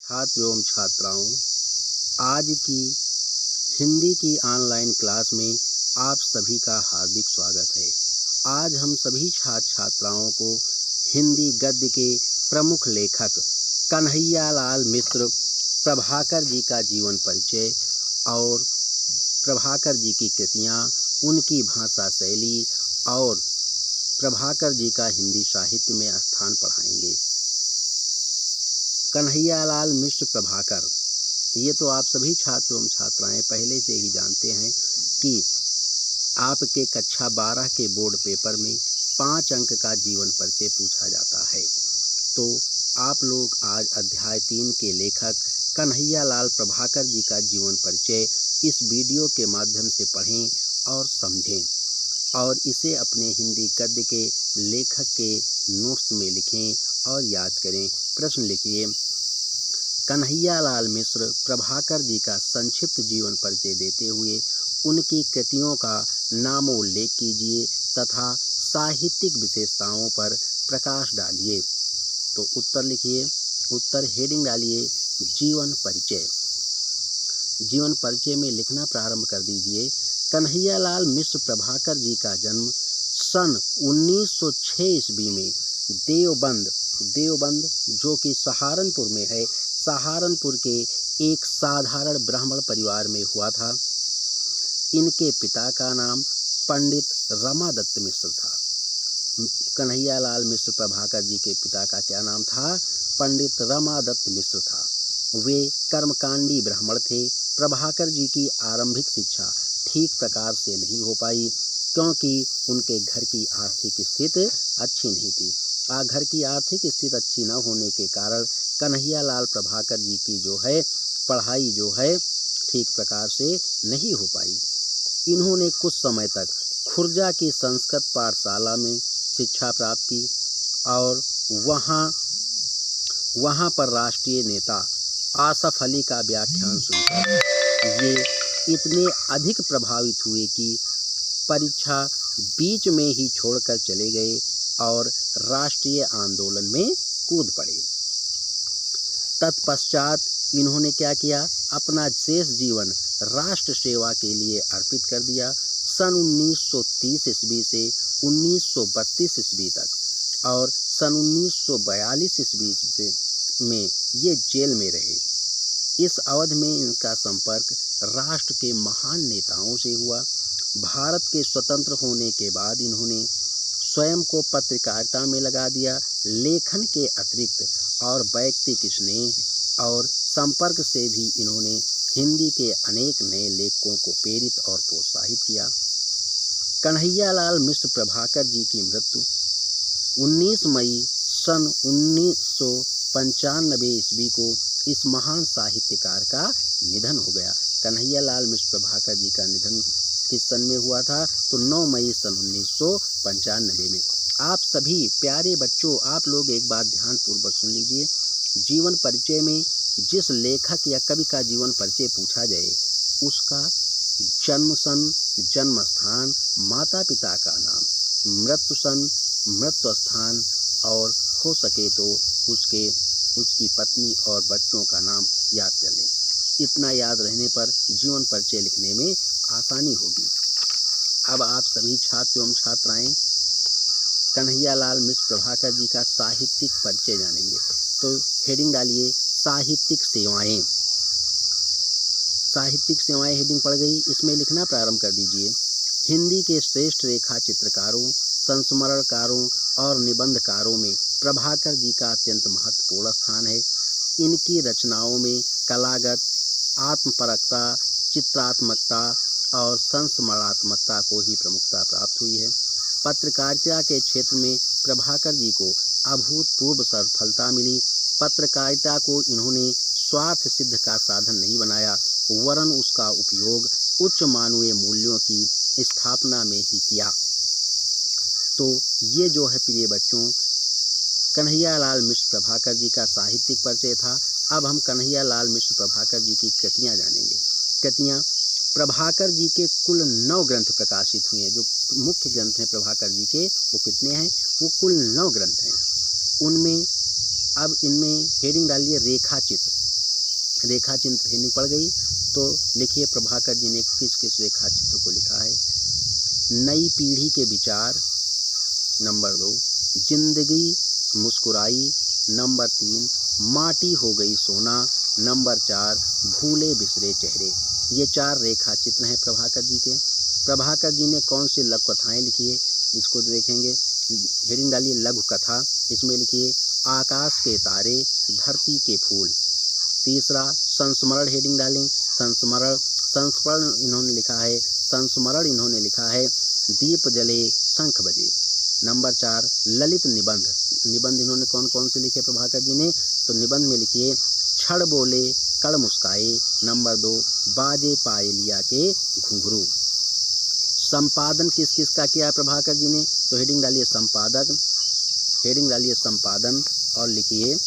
छात्रों एवं छात्राओं, आज की हिंदी की ऑनलाइन क्लास में आप सभी का हार्दिक स्वागत है। आज हम सभी छात्र छात्राओं को हिंदी गद्य के प्रमुख लेखक कन्हैयालाल मिश्र प्रभाकर जी का जीवन परिचय और प्रभाकर जी की कृतियाँ, उनकी भाषा शैली और प्रभाकर जी का हिंदी साहित्य में स्थान पढ़ाएंगे। कन्हैयालाल मिश्र प्रभाकर, ये तो आप सभी छात्र एवं छात्राएँ पहले से ही जानते हैं कि आपके कक्षा 12 के बोर्ड पेपर में 5 अंक का जीवन परिचय पूछा जाता है। तो आप लोग आज अध्याय 3 के लेखक कन्हैयालाल प्रभाकर जी का जीवन परिचय इस वीडियो के माध्यम से पढ़ें और समझें और इसे अपने हिंदी गद्य के लेखक के नोट्स में लिखें और याद करें। प्रश्न लिखिए, कन्हैयालाल मिश्र प्रभाकर जी का संक्षिप्त जीवन परिचय देते हुए उनकी कृतियों का नामोल्लेख कीजिए तथा साहित्यिक विशेषताओं पर प्रकाश डालिए। तो उत्तर लिखिए, उत्तर हेडिंग डालिए जीवन परिचय। जीवन परिचय में लिखना प्रारंभ कर दीजिए। कन्हैयालाल मिश्र प्रभाकर जी का जन्म सन 1906 ईस्वी में देवबंद जो कि सहारनपुर में है, सहारनपुर के एक साधारण ब्राह्मण परिवार में हुआ था। इनके पिता का नाम पंडित रमादत्त मिश्र था। कन्हैयालाल मिश्र प्रभाकर जी के पिता का क्या नाम था? पंडित रमादत्त मिश्र था। वे कर्मकांडी ब्राह्मण थे। प्रभाकर जी की आरंभिक शिक्षा ठीक प्रकार से नहीं हो पाई क्योंकि उनके घर की आर्थिक स्थिति अच्छी नहीं थी। घर की आर्थिक स्थिति अच्छी न होने के कारण कन्हैयालाल प्रभाकर जी की पढ़ाई ठीक प्रकार से नहीं हो पाई। इन्होंने कुछ समय तक खुर्जा की संस्कृत पाठशाला में शिक्षा प्राप्त की और वहाँ पर राष्ट्रीय नेता आसफ अली का व्याख्यान सुनकर ये इतने अधिक प्रभावित हुए कि परीक्षा बीच में ही छोड़कर चले गए और राष्ट्रीय आंदोलन में कूद पड़े। तत्पश्चात इन्होंने क्या किया? अपना शेष जीवन राष्ट्र सेवा के लिए अर्पित कर दिया। सन 1930 ईस्वी से 1932 ईस्वी तक और सन 1942 ईस्वी में ये जेल में रहे। इस अवधि में इनका संपर्क राष्ट्र के महान नेताओं से हुआ। भारत के स्वतंत्र होने के बाद इन्होंने स्वयं को पत्रकारिता में लगा दिया। लेखन के अतिरिक्त और व्यक्तिगत स्नेह और संपर्क से भी इन्होंने हिंदी के अनेक नए लेखकों को प्रेरित और प्रोत्साहित किया। कन्हैयालाल मिश्र प्रभाकर जी की मृत्यु 19 मई सन 1995 ईस्वी को इस महान साहित्यकार का निधन हो गया। कन्हैयालाल मिश्र प्रभाकर जी का निधन किस सन में हुआ था? तो 9 मई सन 1995 में। आप सभी प्यारे बच्चों, आप लोग एक बात ध्यानपूर्वक सुन लीजिए। जीवन परिचय में जिस लेखक या कवि का जीवन परिचय पूछा जाए उसका जन्म सन, जन्म स्थान, माता पिता का नाम, मृत्यु सन, मृत्यु स्थान और हो सके तो उसकी पत्नी और बच्चों का नाम याद कर लें। इतना याद रहने पर जीवन परिचय लिखने में आसानी होगी। अब आप सभी छात्र एवं छात्राएं कन्हैयालाल मिश्र प्रभाकर जी का साहित्यिक परिचय जानेंगे। तो हेडिंग डालिए साहित्यिक सेवाएं। साहित्यिक सेवाएं हेडिंग पड़ गई, इसमें लिखना प्रारंभ कर दीजिए। हिंदी के श्रेष्ठ रेखा चित्रकारों, संस्मरणकारों और निबंधकारों में प्रभाकर जी का अत्यंत महत्वपूर्ण स्थान है। इनकी रचनाओं में कलागत, आत्मपरकता, चित्रात्मकता और संस्मरणात्मकता को ही प्रमुखता प्राप्त हुई है। पत्रकारिता के क्षेत्र में प्रभाकर जी को अभूतपूर्व सफलता मिली। पत्रकारिता को इन्होंने स्वार्थ सिद्ध का साधन नहीं बनाया, वरन उसका उपयोग उच्च मानवीय मूल्यों की स्थापना में ही किया। तो ये प्रिय बच्चों कन्हैयालाल मिश्र प्रभाकर जी का साहित्यिक परिचय था। अब हम कन्हैयालाल मिश्र प्रभाकर जी की कृतियाँ जानेंगे। कृतियाँ प्रभाकर जी के कुल 9 ग्रंथ प्रकाशित हुए हैं। जो मुख्य ग्रंथ हैं प्रभाकर जी के वो कितने हैं? वो कुल 9 ग्रंथ हैं। इनमें हेडिंग डालिए रेखा चित्र। रेखा चित्र हेडिंग पड़ गई। तो लिखिए प्रभाकर जी ने किस किस रेखा चित्र को लिखा है। नई पीढ़ी के विचार, नंबर 2 जिंदगी मुस्कुराई, नंबर 3 माटी हो गई सोना, नंबर 4 भूले बिसरे चेहरे। ये 4 रेखा चित्र हैं प्रभाकर जी के। प्रभाकर जी ने कौन सी लघु कथाएँ लिखी है, इसको देखेंगे। हेडिंग डालिए लघु कथा, इसमें लिखिए आकाश के तारे, धरती के फूल। तीसरा संस्मरण हेडिंग डालें, संस्मरण इन्होंने लिखा है दीप जले शंख बजे। नंबर 4 ललित निबंध, निबंध इन्होंने कौन कौन से लिखे प्रभाकर जी ने, तो निबंध में लिखिए क्षण बोले कण मुस्काए, नंबर 2 बाजे पायलिया के घुंघरू। संपादन किस किस का किया है प्रभाकर जी ने, तो हेडिंग डालिए संपादन और लिखिए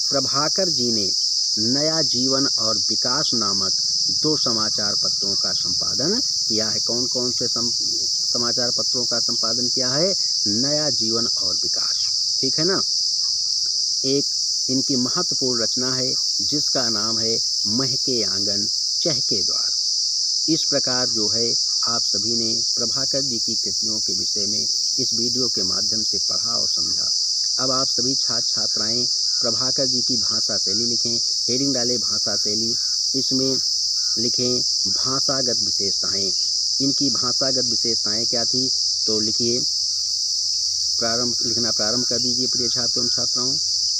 प्रभाकर जी ने नया जीवन और विकास नामक 2 समाचार पत्रों का संपादन किया है। कौन कौन से समाचार पत्रों का संपादन किया है, नया जीवन और विकास, ठीक है ना। एक इनकी महत्वपूर्ण रचना है जिसका नाम है महके आंगन चहके द्वार। इस प्रकार जो है आप सभी ने प्रभाकर जी की कृतियों के विषय में इस वीडियो के माध्यम से पढ़ा और समझा। अब आप सभी छात्र छात्राएं प्रभाकर जी की भाषा शैली लिखें। हेडिंग डालें भाषा शैली, इसमें लिखें भाषागत विशेषताएं। इनकी भाषागत विशेषताएं क्या थी, तो लिखिए लिखना प्रारंभ कर दीजिए प्रिय छात्रों एवं छात्राओं।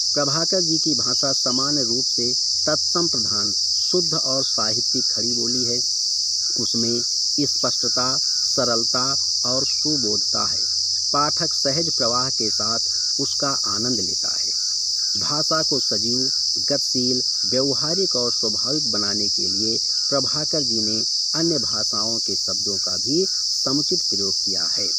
प्रभाकर जी की भाषा सामान्य रूप से तत्सम प्रधान, शुद्ध और साहित्यिक खड़ी बोली है। उसमें स्पष्टता, सरलता और सुबोधता है। पाठक सहज प्रवाह के साथ उसका आनंद लेता है। भाषा को सजीव, गतिशील, व्यवहारिक और स्वाभाविक बनाने के लिए प्रभाकर जी ने अन्य भाषाओं के शब्दों का भी समुचित प्रयोग किया है।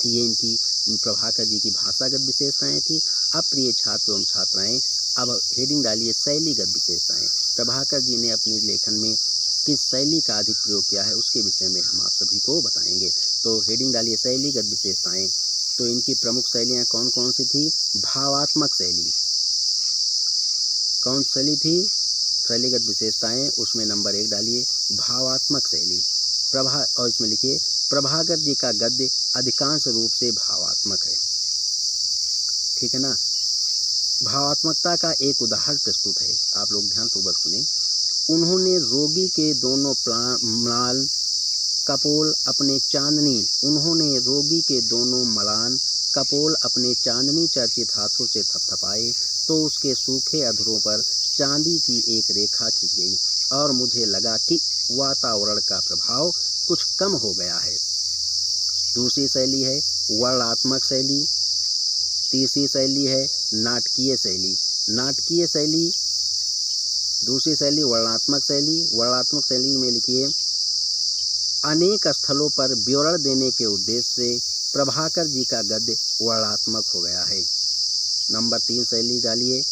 ये इनकी प्रभाकर जी की भाषागत विशेषताएं थी। अब प्रिय छात्रों एवं छात्राएं अब हेडिंग डालिए शैलीगत विशेषताएं। प्रभाकर जी ने अपने लेखन में किस शैली का अधिक प्रयोग किया है उसके विषय में हम आप सभी को बताएंगे। तो हेडिंग डालिए शैलीगत विशेषताएं। तो इनकी प्रमुख शैलियाँ कौन कौन सी थी, भावात्मक शैली, कौन शैली थी, शैलीगत विशेषताएं, उसमें नंबर 1 डालिए भावात्मक शैली। और इसमें लिखिए प्रभाकर जी का गद्य अधिकांश रूप से भावात्मक है, ठीक है ना। भावात्मकता का एक उदाहरण प्रस्तुत है, आप लोग ध्यानपूर्वक सुने। उन्होंने रोगी के दोनों म्लान कपोल अपने चांदनी चर्चित हाथों से थपथपाए तो उसके सूखे अधरों पर चांदी की एक रेखा खिंच गई और मुझे लगा कि वातावरण का प्रभाव कुछ कम हो गया है। दूसरी शैली है वर्णनात्मक शैली। तीसरी शैली है नाटकीय शैली। दूसरी शैली वर्णनात्मक शैली। वर्णनात्मक शैली में लिखिए अनेक स्थलों पर विवरण देने के उद्देश्य से प्रभाकर जी का गद्य वर्णनात्मक हो गया है। नंबर 3 शैली डालिए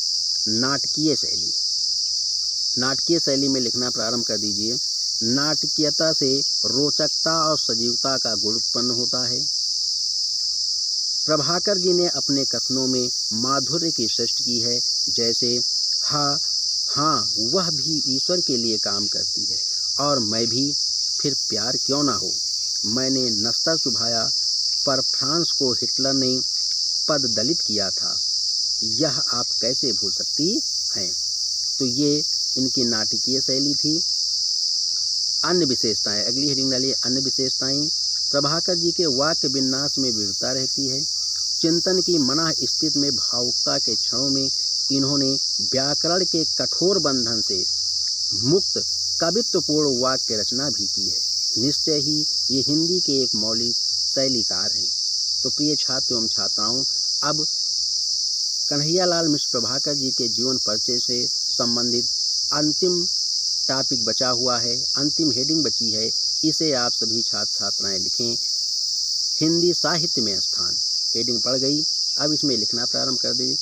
नाटकीय शैली। नाटकीय शैली में लिखना प्रारंभ कर दीजिए। नाटकीयता से रोचकता और सजीवता का गुण उत्पन्न होता है। प्रभाकर जी ने अपने कथनों में माधुर्य की सृष्टि की है, जैसे हाँ वह भी ईश्वर के लिए काम करती है और मैं भी, फिर प्यार क्यों ना हो। मैंने नस्ता चुभाया पर फ्रांस को हिटलर ने पद दलित किया था, यह आप कैसे भूल सकती हैं। तो ये इनकी नाटकीय शैली थी। अन्य विशेषताएं, अगली हेडिंग डालिए अन्य विशेषताएं। प्रभाकर जी के वाक्य विन्यास में विविधता रहती है। चिंतन की मना स्थिति में भावुकता के क्षणों में इन्होंने व्याकरण के कठोर बंधन से मुक्त कवित्वपूर्ण वाक्य रचना भी की है। निश्चय ही ये हिंदी के एक मौलिक शैलीकार हैं। तो प्रिय छात्रों एवं छात्राओं, अब कन्हैयालाल मिश्र प्रभाकर जी के जीवन परिचय से संबंधित अंतिम टॉपिक बचा हुआ है, अंतिम हेडिंग बची है। इसे आप सभी छात्र छात्राएं लिखें। हिंदी साहित्य में स्थान, हेडिंग पड़ गई। अब इसमें लिखना प्रारंभ कर दें।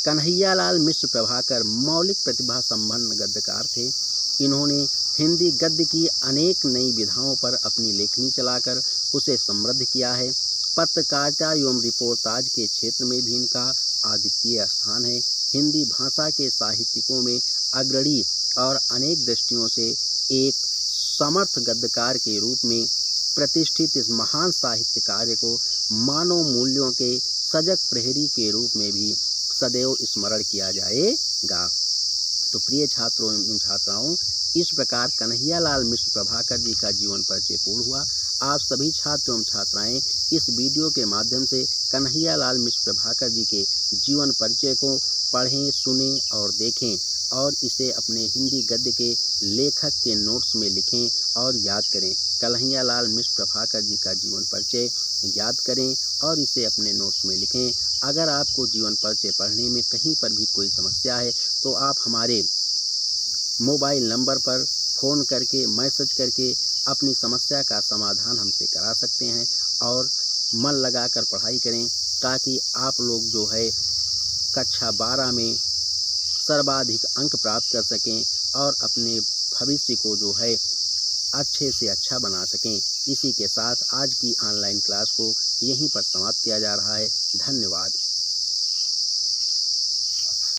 कन्हैयालाल मिश्र प्रभाकर मौलिक प्रतिभा संपन्न गद्यकार थे। इन्होंने हिंदी गद्य की अनेक नई विधाओं पर अपनी लेखनी चलाकर उसे समृद्ध किया है। पत्रकारिता एवं रिपोर्टाज के क्षेत्र में भी इनका अद्वितीय स्थान है। हिंदी भाषा के साहित्यिकों में अग्रणी और अनेक दृष्टियों से एक समर्थ गद्यकार के रूप में प्रतिष्ठित इस महान साहित्य कार्य को मानव मूल्यों के सजग प्रहरी के रूप में भी सदैव स्मरण किया जाएगा। तो प्रिय छात्रों एवं छात्राओं, इस प्रकार कन्हैयालाल मिश्र प्रभाकर जी का जीवन परिचय पूर्ण हुआ। आप सभी छात्र एवं छात्राएं इस वीडियो के माध्यम से कन्हैयालाल मिश्र प्रभाकर जी के जीवन परिचय को पढ़ें, सुनें और देखें और इसे अपने हिंदी गद्य के लेखक के नोट्स में लिखें और याद करें। कन्हैयालाल मिश्र प्रभाकर जी का जीवन परिचय याद करें और इसे अपने नोट्स में लिखें। अगर आपको जीवन परिचय पढ़ने में कहीं पर भी कोई समस्या है तो आप हमारे मोबाइल नंबर पर फ़ोन करके, मैसेज करके अपनी समस्या का समाधान हमसे करा सकते हैं और मन लगाकर पढ़ाई करें ताकि आप लोग जो है कक्षा 12 में सर्वाधिक अंक प्राप्त कर सकें और अपने भविष्य को जो है अच्छे से अच्छा बना सकें। इसी के साथ आज की ऑनलाइन क्लास को यहीं पर समाप्त किया जा रहा है। धन्यवाद।